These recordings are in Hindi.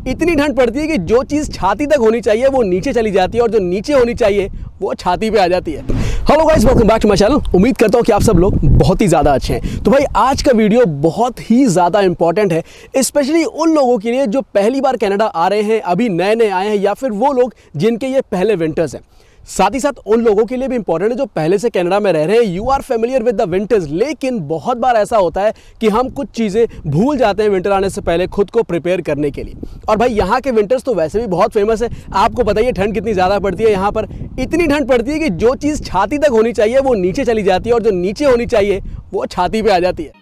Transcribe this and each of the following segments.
इतनी ठंड पड़ती है कि जो चीज़ छाती तक होनी चाहिए वो नीचे चली जाती है और जो नीचे होनी चाहिए वो छाती पे आ जाती है। Hello guys, welcome back to my channel. उम्मीद करता हूँ कि आप सब लोग बहुत ही ज़्यादा अच्छे हैं। तो भाई आज का वीडियो बहुत ही ज़्यादा इंपॉर्टेंट है, स्पेशली उन लोगों के लिए जो पहली बार कनाडा आ रहे हैं, अभी नए नए आए हैं, या फिर वो लोग जिनके ये पहले विंटर्स हैं। साथ ही साथ उन लोगों के लिए भी इंपॉर्टेंट है जो पहले से कनाडा में रह रहे हैं। You are familiar with the winters, लेकिन बहुत बार ऐसा होता है कि हम कुछ चीज़ें भूल जाते हैं विंटर आने से पहले खुद को प्रिपेयर करने के लिए। और भाई यहाँ के विंटर्स तो वैसे भी बहुत फेमस है। आपको बताइए ठंड कितनी ज़्यादा पड़ती है यहाँ पर। इतनी ठंड पड़ती है कि जो चीज़ छाती तक होनी चाहिए वो नीचे चली जाती है और जो नीचे होनी चाहिए वो छाती पे आ जाती है।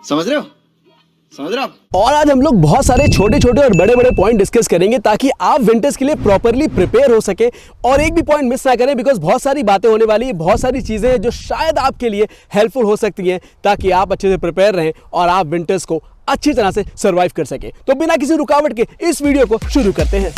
समझ रहे हो आप? और आज हम लोग बहुत सारे छोटे छोटे और बड़े बड़े पॉइंट डिस्कस करेंगे ताकि आप विंटर्स के लिए प्रॉपरली प्रिपेयर हो सके और एक भी पॉइंट मिस ना करें, बिकॉज बहुत सारी बातें होने वाली है, बहुत सारी चीज़ें हैं जो शायद आपके लिए हेल्पफुल हो सकती हैं ताकि आप अच्छे से प्रिपेयर रहें और आप विंटर्स को अच्छी तरह से सर्वाइव कर सकें। तो बिना किसी रुकावट के इस वीडियो को शुरू करते हैं।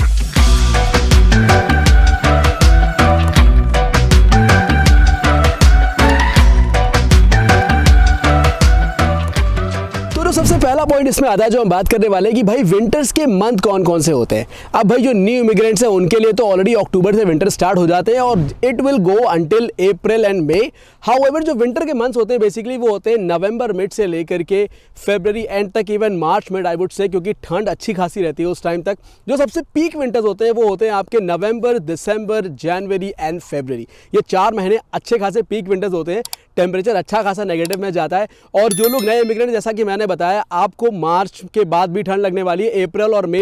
सबसे पहला पॉइंट इसमें आता है जो हम बात करने वाले हैं कि भाई विंटर्स के मंथ कौन कौन से होते हैं। अब भाई जो न्यू इमिग्रेंट्स हैं उनके लिए तो ऑलरेडी अक्टूबर से विंटर स्टार्ट हो जाते हैं और it will go until April and May. However जो विंटर के मंथ्स होते हैं बेसिकली वो होते हैं नवंबर मिड से लेकर के फरवरी एंड तक, even March mid I would say, क्योंकि ठंड अच्छी खासी रहती है उस टाइम तक। जो सबसे पीक विंटर्स होते हैं वो होते हैं आपके नवंबर, दिसंबर, जनवरी एंड फरवरी। ये 4 महीने अच्छे खासे पीक विंटर्स होते हैं। टेम्परेचर अच्छा खासा नेगेटिव में जाता है। और जो लोग नए इमिग्रेंट, जैसा कि मैंने बताया, आपको मार्च के बाद भी ठंड लगने वाली है। अप्रैल और मई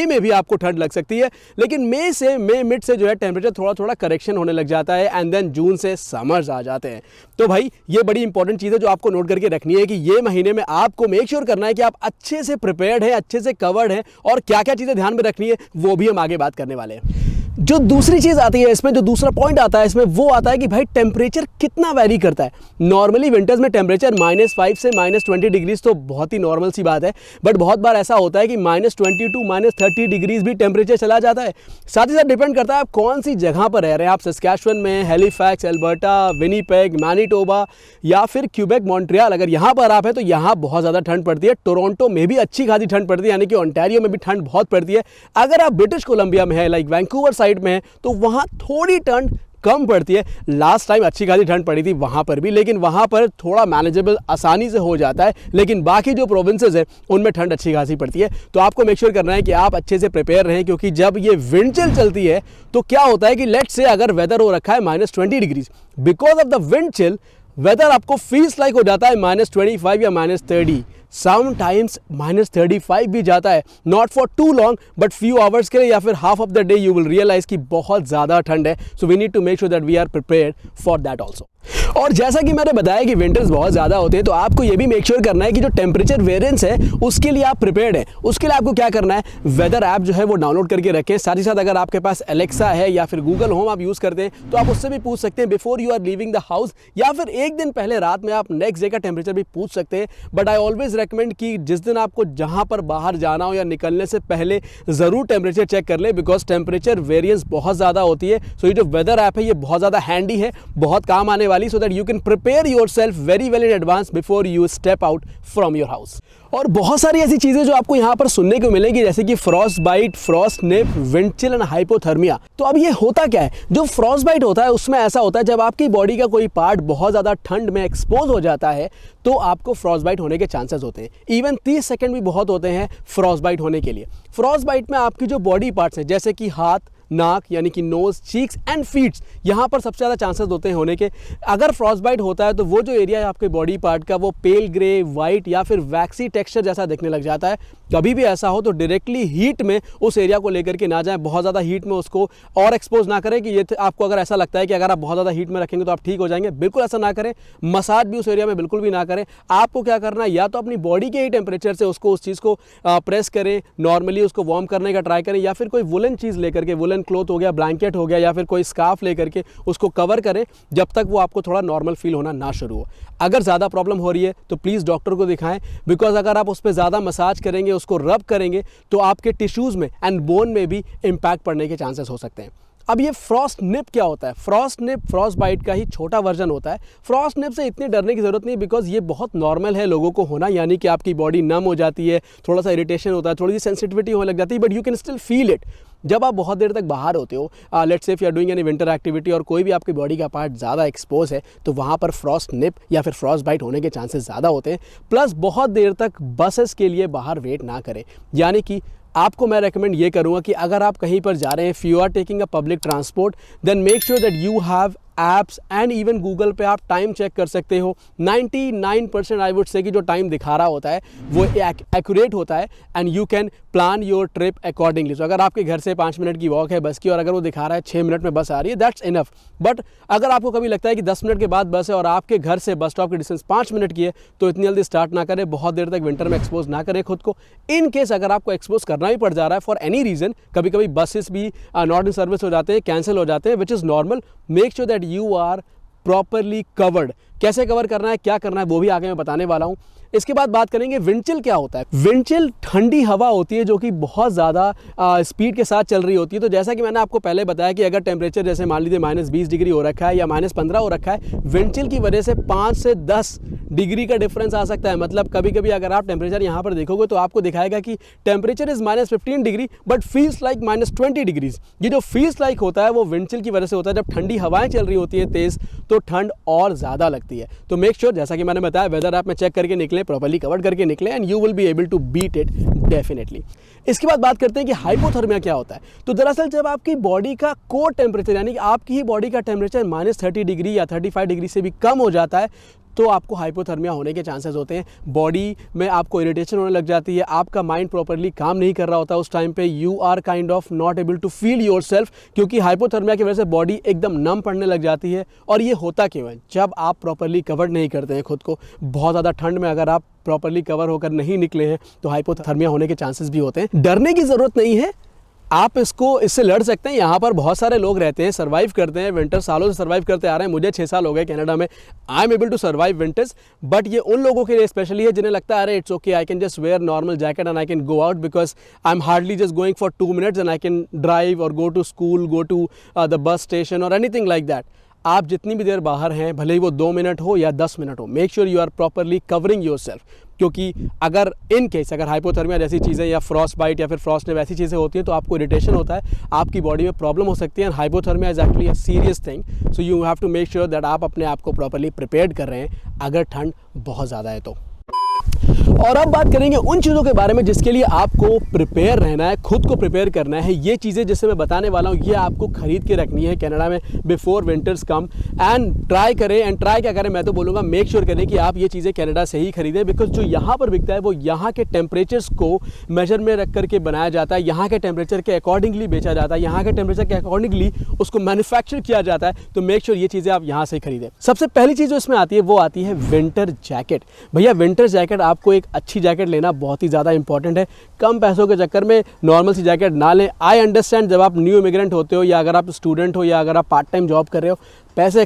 में भी आपको ठंड लग सकती है, लेकिन मई मिड से जो है टेम्परेचर थोड़ा थोड़ा करेक्शन होने लग जाता है एंड देन जून से समर्स आ जाते हैं। तो भाई ये बड़ी इंपॉर्टेंट चीज़ है जो आपको नोट करके रखनी है कि ये महीने में आपको मेक श्योर करना है कि आप अच्छे से प्रिपेयर्ड हैं, अच्छे से कवर्ड हैं, और क्या क्या चीज़ें ध्यान में रखनी है वो भी हम आगे बात करने वाले हैं। जो दूसरी चीज़ आती है इसमें, जो दूसरा पॉइंट आता है इसमें, वो आता है कि भाई टेम्परेचर कितना वैरी करता है। नॉर्मली विंटर्स में टेम्परेचर -5 से -20 डिग्रीज तो बहुत ही नॉर्मल सी बात है, बट बहुत बार ऐसा होता है कि -22 -30 डिग्रीज भी टेम्परेचर चला जाता है। साथ ही साथ डिपेंड करता है आप कौन सी जगह पर रह रहे हैं। आप सस्कैचुअन में, हैलिफैक्स, एल्बर्टा, विनीपेग, मैनिटोबा या फिर क्यूबेक, मॉन्ट्रियल, अगर यहाँ पर आप हैं तो यहाँ बहुत ज़्यादा ठंड पड़ती है। टोरंटो में भी अच्छी खासी ठंड पड़ती है, यानी कि ओंटारियो में भी ठंड बहुत पड़ती है। अगर आप ब्रिटिश कोलंबिया में है, लाइक वैंकूवर साइड में है, तो वहाँ थोड़ी ठंड कम पड़ती है। लास्ट टाइम अच्छी खासी ठंड पड़ी थी वहाँ पर भी, लेकिन वहाँ पर थोड़ा मैनेजेबल आसानी से हो जाता है। लेकिन बाकी जो प्रोविंसेस है उनमें ठंड अच्छी खासी पड़ती है। तो आपको मेक श्योर करना है कि आप अच्छे से प्रिपेयर रहें, क्योंकि जब ये विंड चिल चलती है तो क्या होता है कि लेट्स से अगर वेदर हो रखा है -20 degrees, because of the wind chill weather आपको फील्स लाइक हो जाता है -25 या -30, समटाइम्स -35 भी जाता है। Not for too long but few hours के लिए या फिर half of the day you will realize कि बहुत ज़्यादा ठंड है। So we need to make sure that we are prepared for that also. और जैसा कि मैंने बताया कि विंटर्स बहुत ज़्यादा होते हैं, तो आपको ये भी मेक श्योर करना है कि जो टेम्परेचर वेरिएंस है उसके लिए आप प्रिपेयर्ड है। उसके लिए आपको क्या करना है, वेदर ऐप जो है वो डाउनलोड करके रखें। साथ ही साथ अगर आपके पास एलेक्सा है या फिर गूगल होम आप यूज़ करते हैं तो आप उससे भी पूछ सकते हैं before you are leaving the house, या फिर एक दिन पहले रात में आप नेक्स्ट डे का टेम्परेचर भी पूछ सकते हैं। बट आई ऑलवेज रेकमेंड कि जिस दिन आपको जहाँ पर बाहर जाना हो या निकलने से पहले ज़रूर टेम्परेचर चेक कर ले, बिकॉज टेम्परेचर वेरिएंस बहुत ज़्यादा होती है। सो ये जो वेदर ऐप है ये बहुत ज़्यादा हैंडी है, बहुत काम आने वाली, सो that you can prepare yourself very well in advance before you step out from your house। और बहुत सारी ऐसी चीज़ें जो आपको यहाँ पर सुनने को मिलेंगी, जैसे कि frostbite, frost nip, wind chill and hypothermia. तो अब ये होता क्या है? जो फ्रॉस्ट बाइट होता है उसमें ऐसा होता है जब आपकी बॉडी का कोई पार्ट बहुत ज़्यादा ठंड में एक्सपोज हो जाता है तो आपको फ्रॉस्ट बाइट होने के चांसेस होते हैं। इवन 30 सेकेंड भी बहुत होते हैं फ्रॉस्ट बाइट होने के लिए। फ्रॉस्ट बाइट में आपकी जो बॉडी पार्ट्स हैं, जैसे कि हाथ, नाक यानी कि नोज, चीक्स एंड फीट्स, यहाँ पर सबसे ज़्यादा चांसेस होते हैं होने के। अगर फ्रॉस्ट बाइट होता है तो वो जो एरिया है आपके बॉडी पार्ट का वो पेल ग्रे, वाइट या फिर वैक्सी टेक्सचर जैसा दिखने लग जाता है। कभी भी ऐसा हो तो डायरेक्टली हीट में उस एरिया को लेकर के ना जाएं, बहुत ज़्यादा हीट में उसको और एक्सपोज ना करें कि ये आपको अगर ऐसा लगता है कि अगर आप बहुत ज़्यादा हीट में रखेंगे तो आप ठीक हो जाएंगे, बिल्कुल ऐसा ना करें। मसाज भी उस एरिया में बिल्कुल भी ना करें। आपको क्या करना है, या तो अपनी बॉडी के ही टेम्परेचर से उसको उस चीज़ को प्रेस करें, नॉर्मली उसको वार्म करने का ट्राई करें, या फिर कोई वुलन चीज़ लेकर के, वुलन क्लॉथ हो गया, ब्लैंकेट हो गया, या फिर कोई स्कार्फ लेकर के उसको कवर करें जब तक वो आपको थोड़ा नॉर्मल फील होना ना शुरू हो। अगर ज़्यादा प्रॉब्लम हो रही है तो प्लीज़ डॉक्टर को दिखाएं, बिकॉज अगर आप उस पर ज़्यादा मसाज करेंगे, उसको रब करेंगे तो आपके टिश्यूज़ में एंड बोन में भी इम्पैक्ट पड़ने के चांसेस हो सकते हैं। अब ये फ्रॉस्ट निप क्या होता है? फ्रॉस्ट निप फ्रॉस्ट बाइट का ही छोटा वर्जन होता है। फ्रॉस्ट निप से इतनी डरने की ज़रूरत नहीं, बिकॉज ये बहुत नॉर्मल है लोगों को होना, यानी कि आपकी बॉडी नम हो जाती है, थोड़ा सा इरिटेशन होता है, थोड़ी सी सेंसिटिविटी होने लग जाती है, but you can still feel it. जब आप बहुत देर तक बाहर होते हो, let's say if you are doing any winter activity और कोई भी आपकी बॉडी का पार्ट ज़्यादा एक्सपोज है, तो वहाँ पर फ्रॉस्ट निप या फिर फ्रॉस्ट बाइट होने के चांसेस ज़्यादा होते हैं। प्लस बहुत देर तक बसेस के लिए बाहर वेट ना करें, यानी कि आपको मैं रेकमेंड ये करूँगा कि अगर आप कहीं पर जा रहे हैं, if you are taking a public transport, then make sure that you have apps and even Google पे आप टाइम चेक कर सकते हो। 99% आई वुड से कि जो टाइम दिखा रहा होता है वो एक्यूरेट होता है, and you can plan your trip accordingly. So अगर आपके घर से 5 मिनट की वॉक है बस की, और अगर वो दिखा रहा है 6 मिनट में बस आ रही है, दैट्स इनफ। बट अगर आपको कभी लगता है कि 10 मिनट के बाद बस है और आपके घर से बस स्टॉप की डिस्टेंस 5 मिनट की है, तो इतनी जल्दी स्टार्ट ना करें, बहुत देर तक विंटर में एक्सपोज ना करें खुद को। इन केस अगर आपको एक्सपोज करना भी पड़ जा रहा है फॉर एनी रीज़न, कभी कभी बसेस भी नॉट इन सर्विस हो जाते हैं, कैंसिल हो जाते हैं, which is normal, make sure that you are properly covered. कैसे कवर करना है, क्या करना है, वो भी आगे मैं बताने वाला हूँ। इसके बाद बात करेंगे विंड चिल क्या होता है। विंड चिल ठंडी हवा होती है जो कि बहुत ज़्यादा स्पीड के साथ चल रही होती है। तो जैसा कि मैंने आपको पहले बताया कि अगर टेम्परेचर जैसे मान लीजिए -20 डिग्री हो रखा है या -15 हो रखा है, विंड चिल की वजह से 5 से 10 डिग्री का डिफरेंस आ सकता है। मतलब कभी कभी अगर आप टेम्परेचर यहाँ पर देखोगे तो आपको दिखाएगा कि temperature is -15 degree but feels like -20 degrees. ये जो फील्स लाइक होता है वो विंड चिल की वजह से होता है। जब ठंडी हवाएं चल रही होती है तेज़, तो ठंड और ज़्यादा लगती है। तो मेक श्योर जैसा कि मैंने बताया, वेदर ऐप में चेक करके निकले, प्रॉपर्ली कवर करके निकले, and you will be able to beat it definitely. इसके बाद बात करते हैं कि हाइपोथर्मिया क्या होता है। तो दरअसल जब आपकी बॉडी का कोर टेम्परेचर, यानी कि आपकी ही बॉडी का टेम्परेचर -30 डिग्री या 35 डिग्री से भी कम हो जाता है, तो आपको हाइपोथर्मिया होने के चांसेस होते हैं। बॉडी में आपको इरिटेशन होने लग जाती है, आपका माइंड प्रॉपर्ली काम नहीं कर रहा होता उस टाइम पे, you are kind of not able to feel yourself, क्योंकि हाइपोथर्मिया की वजह से बॉडी एकदम नम पड़ने लग जाती है। और ये होता क्यों है? जब आप प्रॉपर्ली कवर नहीं करते हैं खुद को। बहुत ज़्यादा ठंड में अगर आप प्रॉपर्ली कवर होकर नहीं निकले हैं तो हाइपोथर्मिया होने के चांसेस भी होते हैं। डरने की ज़रूरत नहीं है, आप इससे लड़ सकते हैं। यहाँ पर बहुत सारे लोग रहते हैं, सर्वाइव करते हैं, विंटर सालों से सर्वाइव करते आ रहे हैं। मुझे 6 साल हो गए कनाडा में, I am able to survive winters. But ये उन लोगों के लिए स्पेशली है जिन्हें लगता है अरे it's okay, I can just wear normal jacket and I can go out because I am hardly just going for 2 minutes and I can drive और go to school, go to the bus station और एनीथिंग लाइक दैट। आप जितनी भी देर बाहर हैं, भले ही वो 2 मिनट हो या 10 मिनट हो, make sure you are properly covering yourself. क्योंकि अगर इन केस अगर हाइपोथर्मिया जैसी चीज़ें या फ्रॉस्ट बाइट या फिर फ्रॉस्ट ने वैसी चीज़ें होती हैं तो आपको इरिटेशन होता है, आपकी बॉडी में प्रॉब्लम हो सकती है। And hypothermia is actually a serious thing, so you have to make sure that आप अपने आप को प्रॉपरली प्रिपेयर्ड कर रहे हैं अगर ठंड बहुत ज़्यादा है तो। और अब बात करेंगे उन चीज़ों के बारे में जिसके लिए आपको प्रिपेयर रहना है, खुद को प्रिपेयर करना है। ये चीज़ें जिससे मैं बताने वाला हूँ ये आपको खरीद के रखनी है कनाडा में before winters come. And try करें, एंड ट्राई क्या करें, मैं तो बोलूँगा मेक श्योर करें कि आप ये चीज़ें कनाडा से ही खरीदें, बिकॉज जो यहाँ पर बिकता है वो यहाँ के टेम्परेचर्स को मेजर में रख करके बनाया जाता है, यहाँ के टेम्परेचर के अकॉर्डिंगली बेचा जाता है, यहाँ के टेम्परेचर के अकॉर्डिंगली उसको मैन्युफैक्चर किया जाता है। तो मेक श्योर ये चीज़ें आप यहाँ से खरीदें। सबसे पहली चीज़ जो इसमें आती है वो आती है विंटर जैकेट। भैया विंटर जैकेट, आपको एक अच्छी जैकेट लेना बहुत ही ज़्यादा इंपॉर्टेंट है। कम पैसों के चक्कर में नॉर्मल सी जैकेट ना लें। आई अंडरस्टैंड जब आप न्यू इमिग्रेंट होते हो या अगर आप स्टूडेंट हो या अगर आप पार्ट टाइम जॉब कर रहे हो, पैसे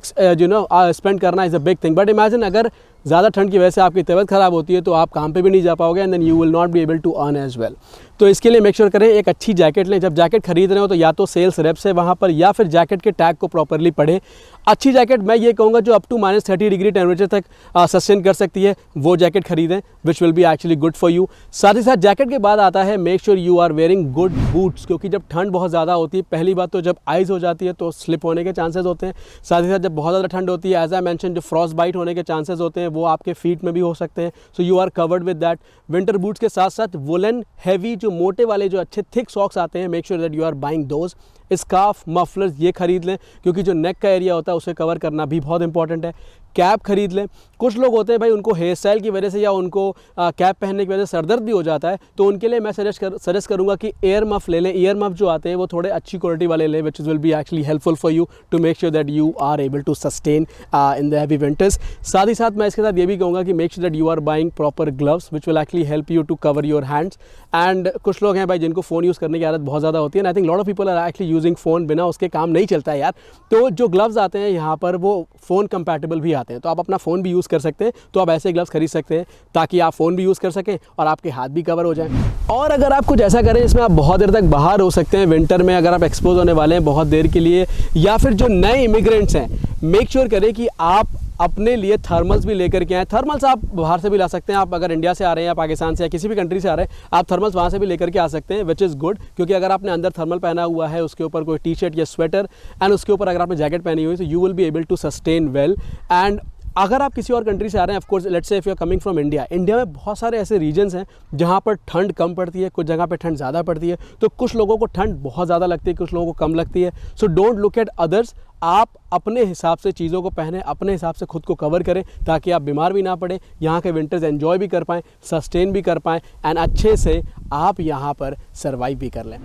स्पेंड करना is a big thing. But imagine अगर ज़्यादा ठंड की वजह से आपकी तबीयत ख़राब होती है तो आप काम पे भी नहीं जा पाओगे, and then you will not be able to earn as well. तो इसके लिए मेक श्योर करें एक अच्छी जैकेट लें। जब जैकेट खरीद रहे हो तो या तो सेल्स रेप्स है वहाँ पर, या फिर जैकेट के टैग को प्रॉपरली पढ़ें। अच्छी जैकेट मैं ये कहूँगा जो अप टू -30 डिग्री टेम्परेचर तक सस्टेन कर सकती है, वो जैकेट खरीदें, which will be actually good for you. साथ ही साथ जैकेट के बाद आता है make sure you are wearing good boots, क्योंकि जब ठंड बहुत ज़्यादा होती है, पहली बात तो जब आइस हो जाती है तो स्लिप होने के चांसेस होते हैं। साथ ही साथ जब बहुत ज़्यादा ठंड होती है, एज आई मेंशन, जो फ्रॉस्ट बाइट होने के चांसेस होते हैं वो आपके फीट में भी हो सकते हैं। So you are covered with that. Winter boots के साथ साथ वुलन हैवी जो मोटे वाले जो अच्छे थिक सॉक्स आते हैं, make sure that you are buying those. Scarf, mufflers ये खरीद लें, क्योंकि जो नेक का एरिया होता है उसे कवर करना भी बहुत इंपॉर्टेंट है। कैप खरीद लें। कुछ लोग होते हैं भाई उनको हेयर स्टाइल की वजह से या उनको कैप पहनने की वजह से सरदर्द भी हो जाता है, तो उनके लिए मैं सजेस्ट करूंगा कि एयर मफ ले लें। एयर मफ जो आते हैं वो थोड़े अच्छी क्वालिटी वाले लें, which will be actually helpful for you to make sure that you are able to sustain in the heavy winters. साथ ही साथ मैं इसके साथ ये भी कहूँगा कि make sure that you are buying proper gloves which will actually help you to cover your hands. And कुछ लोग हैं भाई जिनको फ़ोन यूज़ करने की आदत बहुत ज़्यादा होती है, and I think lot of people are actually using phone, बिना उसके काम नहीं चलता है यार। तो जो ग्लव्स आते हैं यहाँ पर वो फ़ोन कंपैटिबल भी आते हैं, तो आप अपना फ़ोन भी यूज़ कर सकते हैं। तो आप ऐसे ग्लव्स खरीद सकते हैं ताकि आप फ़ोन भी यूज़ कर सकें और आपके हाथ भी कवर हो जाएं। और अगर आप कुछ ऐसा करें जिसमें आप बहुत देर तक बाहर हो सकते हैं विंटर में, अगर आप एक्सपोज होने वाले हैं बहुत देर के लिए, या फिर जो नए इमिग्रेंट्स हैं, मेक श्योर करें कि आप अपने लिए थर्मल्स भी लेकर के आएँ। थर्मल्स आप बाहर से भी ला सकते हैं, आप अगर इंडिया से आ रहे हैं या पाकिस्तान से या किसी भी कंट्री से आ रहे हैं, आप थर्मल्स वहाँ से भी लेकर के आ सकते हैं, विच इज़ गुड। क्योंकि अगर आपने अंदर थर्मल पहना हुआ है, उसके ऊपर कोई टी शर्ट या स्वेटर, एंड उसके ऊपर अगर आपने जैकेट पहनी हुई है, तो you will be able to sustain well. And अगर आप किसी और कंट्री से आ रहे हैं, of course let's say if you are coming from India, India में बहुत सारे ऐसे रीजन्स हैं जहाँ पर ठंड कम पड़ती है, कुछ जगह पे ठंड ज़्यादा पड़ती है। तो कुछ लोगों को ठंड बहुत ज़्यादा लगती है, कुछ लोगों को कम लगती है। So don't look at others, आप अपने हिसाब से चीज़ों को पहने, अपने हिसाब से खुद को कवर करें ताकि आप बीमार भी ना पड़े, यहाँ के विंटर्स एंजॉय भी कर पाएँ, सस्टेन भी कर पाएँ, एंड अच्छे से आप यहाँ पर सर्वाइव भी कर लें।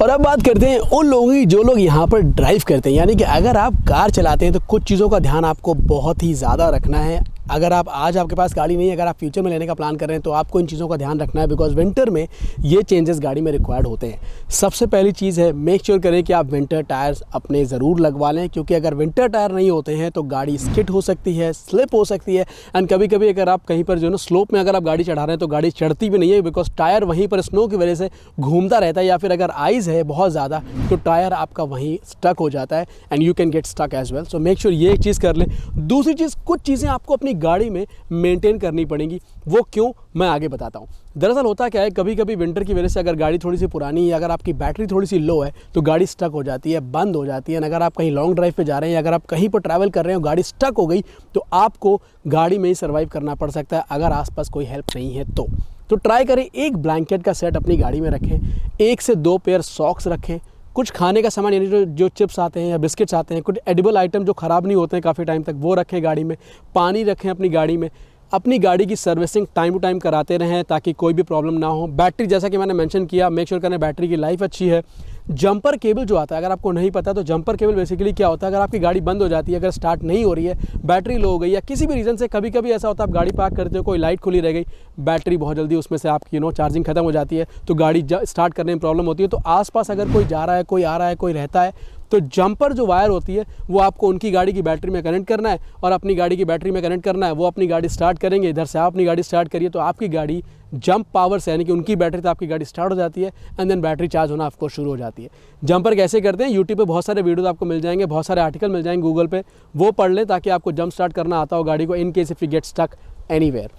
और अब बात करते हैं उन लोगों की जो लोग यहाँ पर ड्राइव करते हैं, यानी कि अगर आप कार चलाते हैं तो कुछ चीज़ों का ध्यान आपको बहुत ही ज़्यादा रखना है। अगर आप आज आपके पास गाड़ी नहीं है, अगर आप फ्यूचर में लेने का प्लान कर रहे हैं, तो आपको इन चीज़ों का ध्यान रखना है, बिकॉज विंटर में ये चेंजेस गाड़ी में रिक्वायर्ड होते हैं। सबसे पहली चीज़ है, मेक श्योर करें कि आप विंटर टायर्स अपने ज़रूर लगवा लें, क्योंकि अगर विंटर टायर नहीं होते हैं तो गाड़ी स्किड हो सकती है, स्लिप हो सकती है, एंड कभी कभी अगर आप कहीं पर जो है ना स्लोप में अगर आप गाड़ी चढ़ा रहे हैं तो गाड़ी चढ़ती भी नहीं है, बिकॉज टायर वहीं पर स्नो की वजह से घूमता रहता है, या फिर अगर आइस है बहुत ज़्यादा तो टायर आपका वहीं स्टक हो जाता है, and you can get stuck as well. So make sure ये एक चीज़ कर लें। दूसरी चीज़, कुछ चीज़ें आपको अपनी गाड़ी में मेंटेन करनी पड़ेंगी। वो क्यों, मैं आगे बताता हूँ। दरअसल होता क्या है, कभी कभी विंटर की वजह से अगर गाड़ी थोड़ी सी पुरानी है, अगर आपकी बैटरी थोड़ी सी लो है, तो गाड़ी स्टक हो जाती है, बंद हो जाती है। अगर आप कहीं लॉन्ग ड्राइव पे जा रहे हैं या अगर आप कहीं पर ट्रैवल कर रहे हो, गाड़ी स्टक हो गई, तो आपको गाड़ी में ही सर्वाइव करना पड़ सकता है अगर आसपास कोई हेल्प नहीं है तो ट्राई करें, एक ब्लैंकेट का सेट अपनी गाड़ी में रखें, 1 से 2 पेयर सॉक्स रखें, कुछ खाने का सामान यानी जो चिप्स आते हैं या बिस्किट्स आते हैं, कुछ एडिबल आइटम जो ख़राब नहीं होते हैं काफ़ी टाइम तक, वो रखें गाड़ी में। पानी रखें अपनी गाड़ी में। अपनी गाड़ी की सर्विसिंग टाइम टू टाइम कराते रहें ताकि कोई भी प्रॉब्लम ना हो। बैटरी, जैसा कि मैंने मेंशन किया, मेक श्योर करें बैटरी की लाइफ अच्छी है। जंपर केबल जो आता है, अगर आपको नहीं पता तो जंपर केबल बेसिकली क्या होता है, अगर आपकी गाड़ी बंद हो जाती है, अगर स्टार्ट नहीं हो रही है, बैटरी लो हो गई या किसी भी रीज़न से, कभी कभी ऐसा होता है आप गाड़ी पार्क करते हो, कोई लाइट खुली रह गई, बैटरी बहुत जल्दी उसमें से आपकी चार्जिंग खत्म हो जाती है, तो गाड़ी स्टार्ट करने में प्रॉब्लम होती है। तो आसपास अगर कोई जा रहा है, कोई आ रहा है, कोई रहता है, तो जंपर जो वायर होती है वो आपको उनकी गाड़ी की बैटरी में कनेक्ट करना है और अपनी गाड़ी की बैटरी में कनेक्ट करना है। वो अपनी गाड़ी स्टार्ट करेंगे, इधर से आप अपनी गाड़ी स्टार्ट करिए, तो आपकी गाड़ी जंप पावर से, यानी कि उनकी बैटरी तो आपकी गाड़ी स्टार्ट हो जाती है, एंड देन बैटरी चार्ज होना आपको शुरू हो जाती है। जंपर कैसे करते हैं, यूट्यूब पे बहुत सारे वीडियोस आपको मिल जाएंगे, बहुत सारे आर्टिकल मिल जाएंगे गूगल पे, वो पढ़ लें ताकि आपको जंप स्टार्ट करना आता हो गाड़ी को, in case if you get stuck anywhere.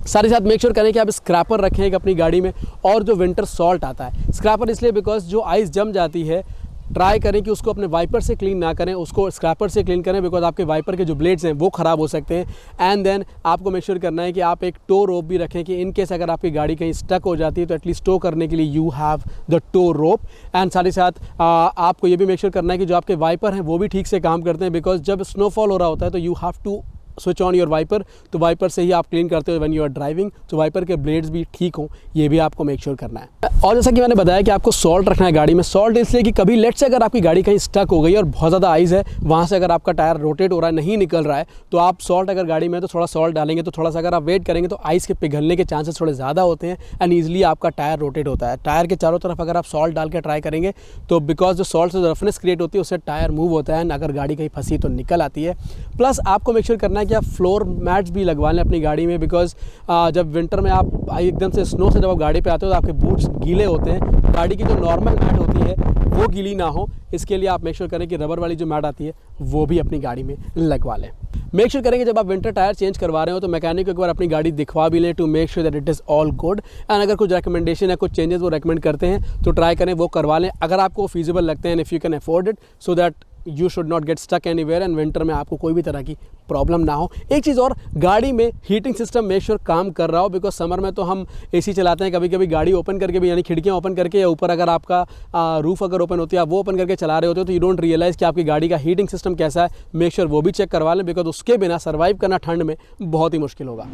साथ ही साथ मेक श्योर करें कि आप स्क्रैपर रखें एक अपनी गाड़ी में, और जो विंटर सॉल्ट आता है, स्क्रैपर इसलिए बिकॉज जो आइस जम जाती है, ट्राई करें कि उसको अपने वाइपर से क्लीन ना करें, उसको स्क्रैपर से क्लीन करें, बिकॉज आपके वाइपर के जो ब्लेड्स हैं वो ख़राब हो सकते हैं। एंड देन आपको मेक श्योर करना है कि आप एक टो रोप भी रखें कि इन केस अगर आपकी गाड़ी कहीं स्टक हो जाती है तो एटलीस्ट टो करने के लिए you have the toe rope. And साथ ही साथ आपको ये भी मेक श्योर करना है कि जो आपके वाइपर हैं वो भी ठीक से काम करते हैं, बिकॉज जब स्नोफॉल हो रहा होता है तो you have to switch on your wiper, तो वाइपर से ही आप क्लीन करते हो व्हेन यू आर ड्राइविंग, तो वाइपर के ब्लेड्स भी ठीक हों, ये भी आपको मेक श्योर करना है। और जैसा कि मैंने बताया कि आपको सॉल्ट रखना है गाड़ी में। सॉल्ट इसलिए कि कभी लेट से अगर आपकी गाड़ी कहीं स्टक हो गई और बहुत ज़्यादा आइस है, वहाँ से अगर आपका टायर रोटेट हो रहा है, नहीं निकल रहा है, तो आप सॉल्ट अगर गाड़ी में है तो थोड़ा सॉल्ट डालेंगे, तो थोड़ा सा अगर आप वेट करेंगे तो आइस के पिघलने के चांसेस थोड़े ज़्यादा होते हैं, एंड ईजिली आपका टायर रोटेट होता है। टायर के चारों तरफ अगर आप सॉल्ट डाल के ट्राई करेंगे तो बिकॉज जो सॉल्ट से रफनेस क्रिएट होती है उससे टायर मूव होता है, एंड अगर गाड़ी कहीं फंसी तो निकल आती है। प्लस आपको मेक श्योर करना है कि आप फ्लोर मैट्स भी लगवा लें अपनी गाड़ी में, बिकॉज जब विंटर में आप एकदम से स्नो से जब आप गाड़ी पे आते हो तो आपके बूट्स गीले होते हैं, तो गाड़ी की जो नॉर्मल मैट होती है वो गीली ना हो, इसके लिए आप मेक श्योर करें कि रबर वाली जो मैट आती है वो भी अपनी गाड़ी में लगवा लें। मेक श्योर करें कि जब आप विंटर टायर चेंज करवा रहे हो तो मैकेनिक को एक बार अपनी गाड़ी दिखवा भी लें, to make sure that it is all good. And अगर कुछ रिकमेंडेशन या कुछ चेंजेस वो रेकमेंड करते हैं तो ट्राई करें वो करवा लें, अगर आपको फीजिबल लगते हैं, if you can afford it, so that you should not get stuck anywhere, and winter में आपको कोई भी तरह की प्रॉब्लम ना हो। एक चीज़ और, गाड़ी में हीटिंग सिस्टम मेक श्योर काम कर रहा हो, बिकॉज समर में तो हम एसी चलाते हैं, कभी कभी गाड़ी ओपन करके भी, यानी खिड़कियाँ ओपन करके, या ऊपर अगर आपका रूफ अगर ओपन होती है आप वो ओपन करके चला रहे होते हो, तो यू डोंट रियलाइज़ कि आपकी गाड़ी का हीटिंग सिस्टम कैसा है। मेक श्योर वो भी चेक करवा लें, बिकॉज उसके बिना सर्वाइव करना ठंड में बहुत ही मुश्किल होगा।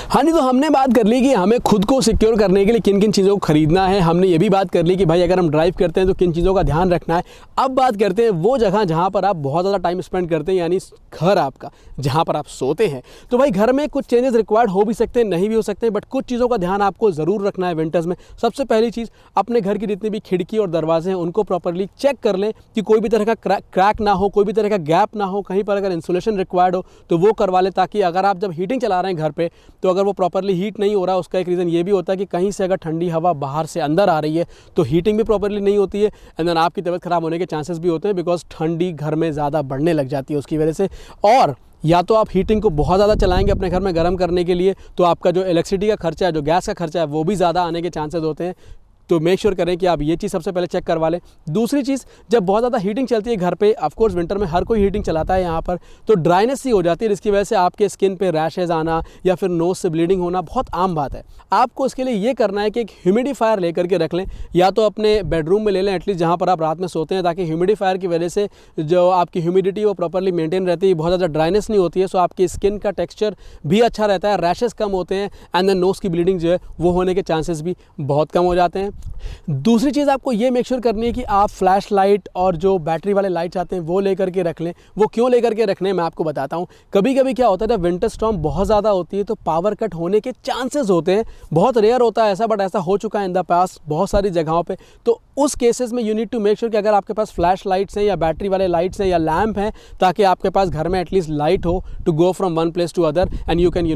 हाँ जी, तो हमने बात कर ली कि हमें खुद को सिक्योर करने के लिए किन किन चीज़ों को खरीदना है। हमने ये भी बात कर ली कि भाई अगर हम ड्राइव करते हैं तो किन चीज़ों का ध्यान रखना है। अब बात करते हैं वो जगह जहाँ पर आप बहुत ज़्यादा टाइम स्पेंड करते हैं, यानी घर आपका। आपका जहाँ पर आप सोते हैं। तो भाई घर में कुछ चेंजेस रिक्वायर्ड हो भी सकते हैं, नहीं भी हो सकते हैं, बट कुछ चीज़ों का ध्यान आपको ज़रूर रखना है विंटर्स में। सबसे पहली चीज़, अपने घर की जितनी भी खिड़की और दरवाजे हैं उनको प्रॉपरली चेक कर लें कि कोई भी तरह का क्रैक ना हो, कोई भी तरह का गैप ना हो, कहीं पर अगर इंसुलेशन रिक्वायर्ड हो तो वो करवा लें, ताकि अगर आप जब हीटिंग चला रहे हैं घर पे तो अगर वो प्रॉपरली हीट नहीं हो रहा, उसका एक रीज़न ये भी होता है कि कहीं से अगर ठंडी हवा बाहर से अंदर आ रही है तो हीटिंग भी प्रॉपरली नहीं होती है, एंड देन आपकी तबीयत खराब होने के चांसेस भी होते हैं, बिकॉज ठंडी घर में ज़्यादा बढ़ने लग जाती है उसकी वजह से। और या तो आप हीटिंग को बहुत ज़्यादा चलाएंगे अपने घर में गर्म करने के लिए, तो आपका जो इलेक्ट्रिसिटी का खर्चा है, जो गैस का खर्चा है, वो भी ज़्यादा आने के चांसेस होते हैं। तो मेक श्योर करें कि आप ये चीज़ सबसे पहले चेक करवा लें। दूसरी चीज़, जब बहुत ज़्यादा हीटिंग चलती है घर पे, ऑफ कोर्स विंटर में हर कोई हीटिंग चलाता है यहाँ पर, तो ड्राइनेस सी हो जाती है, जिसकी वजह से आपके स्किन पे रैशेज आना या फिर नोज से ब्लीडिंग होना बहुत आम बात है। आपको इसके लिए ये करना है कि एक ह्यूमिडिफायर लेकर के रख लें, या तो अपने बेडरूम में ले लें एटलीस्ट, जहाँ पर आप रात में सोते हैं, ताकि ह्यूमिडिफायर की वजह से जो आपकी ह्यूमिडिटी वो प्रॉपरली मेंटेन रहती है, बहुत ज़्यादा ड्राइनेस नहीं होती है, सो आपकी स्किन का टेक्स्चर भी अच्छा रहता है, रैशेज कम होते हैं, एंड देन नोज की ब्लीडिंग जो है वो होने के चांसेस भी बहुत कम हो जाते हैं। दूसरी चीज़ आपको ये मेक श्योर करनी है कि आप फ्लैश लाइट और जो बैटरी वाले लाइट्स आते हैं वो लेकर के रख लें। वो क्यों लेकर के रखने हैं मैं आपको बताता हूँ। कभी कभी क्या होता है, जब विंटर स्टॉर्म बहुत ज़्यादा होती है तो पावर कट होने के चांसेस होते हैं। बहुत रेयर होता है ऐसा, बट ऐसा हो चुका है इन द पास्ट बहुत सारी जगहों पे। तो उस केसेस में you need to make sure कि अगर आपके पास फ्लैश लाइट्स हैं या बैटरी वाले लाइट्स हैं या लैम्प हैं, ताकि आपके पास घर में एटलीस्ट लाइट हो to go from one place to other, and you can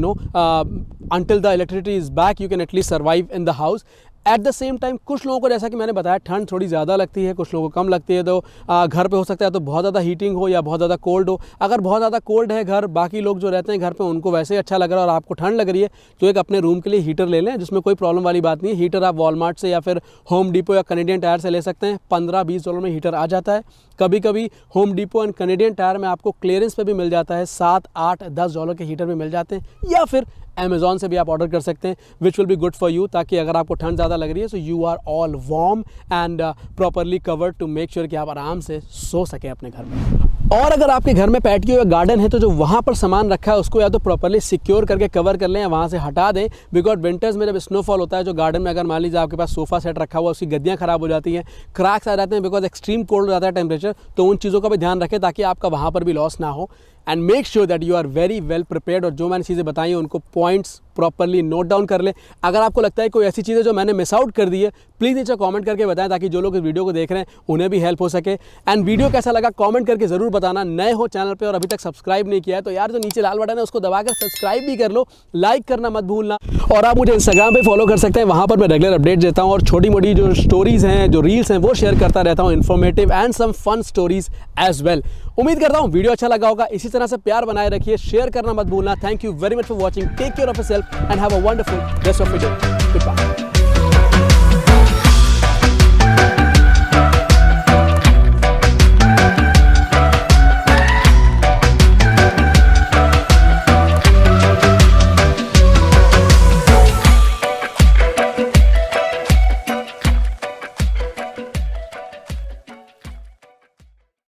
until the electricity is back, you can at least survive in the house. At the same time कुछ लोगों को, जैसा कि मैंने बताया, ठंड थोड़ी ज़्यादा लगती है, कुछ लोगों को कम लगती है, तो घर पे हो सकता है तो बहुत ज़्यादा हीटिंग हो या बहुत ज़्यादा कोल्ड हो। अगर बहुत ज़्यादा कोल्ड है घर, बाकी लोग जो रहते हैं घर पे उनको वैसे ही अच्छा लग रहा है और आपको ठंड लग रही है, तो एक अपने रूम के लिए हीटर ले लें, जिसमें कोई प्रॉब्लम वाली बात नहीं है। हीटर आप वॉलमार्ट से या फिर होम डिपो या कैनेडियन टायर से ले सकते हैं, $15-20 में हीटर आ जाता है। कभी कभी home depot and Canadian tyre में आपको क्लियरेंस पे भी मिल जाता है, $7-8-10 के हीटर भी मिल जाते हैं, या फिर अमेज़ॉन से भी आप ऑर्डर कर सकते हैं, which will be good for you, ताकि अगर आपको ठंड ज़्यादा लग रही है so you are all warm and properly covered to make sure कि आप आराम से सो सकें अपने घर में। और अगर आपके घर में पैटियो या गार्डन है तो जो वहाँ पर सामान रखा है उसको या तो प्रॉपरली सिक्योर करके कवर कर लें या वहाँ से हटा दें, बिकॉज विंटर्स में जब स्नोफॉल होता है, जो गार्डन में अगर मान लीजिए आपके पास सोफ़ा सेट रखा हुआ, उसकी गद्दियाँ खराब हो जाती हैं, क्रैक्स आ जाते हैं, बिकॉज एक्सट्रीम कोल्ड हो जाता है टेम्परेचर, तो उन चीज़ों का भी ध्यान रखें ताकि आपका वहाँ पर भी लॉस ना हो। And make sure that you are very well prepared, और जो मैंने चीज़ें बताई हैं उनको पॉइंट्स प्रॉपरली नोट डाउन कर लें। अगर आपको लगता है कोई ऐसी चीज़ें जो मैंने मिस आउट कर दी है, प्लीज़ नीचे कमेंट करके बताएं, ताकि जो लोग इस वीडियो को देख रहे हैं उन्हें भी हेल्प हो सके। एंड वीडियो कैसा लगा कमेंट करके ज़रूर बताना। नए हो चैनल पे और अभी तक सब्सक्राइब नहीं किया है तो यार जो नीचे लाल बटन है उसको दबाकर सब्सक्राइब भी कर लो, लाइक करना मत भूलना। और आप मुझे इंस्टाग्राम पे फॉलो कर सकते हैं, वहाँ पर मैं रेगुलर अपडेट देता हूँ और छोटी मोटी जो स्टोरीज़ हैं, जो रील्स हैं, वो शेयर करता रहता हूँ, informative and some fun stories as well. उम्मीद करता हूँ वीडियो अच्छा लगा होगा। इसी तरह से प्यार बनाए रखिए, शेयर करना मत भूलना। Thank you very much for watching, take care of yourself and have a wonderful rest of your day. Good bye.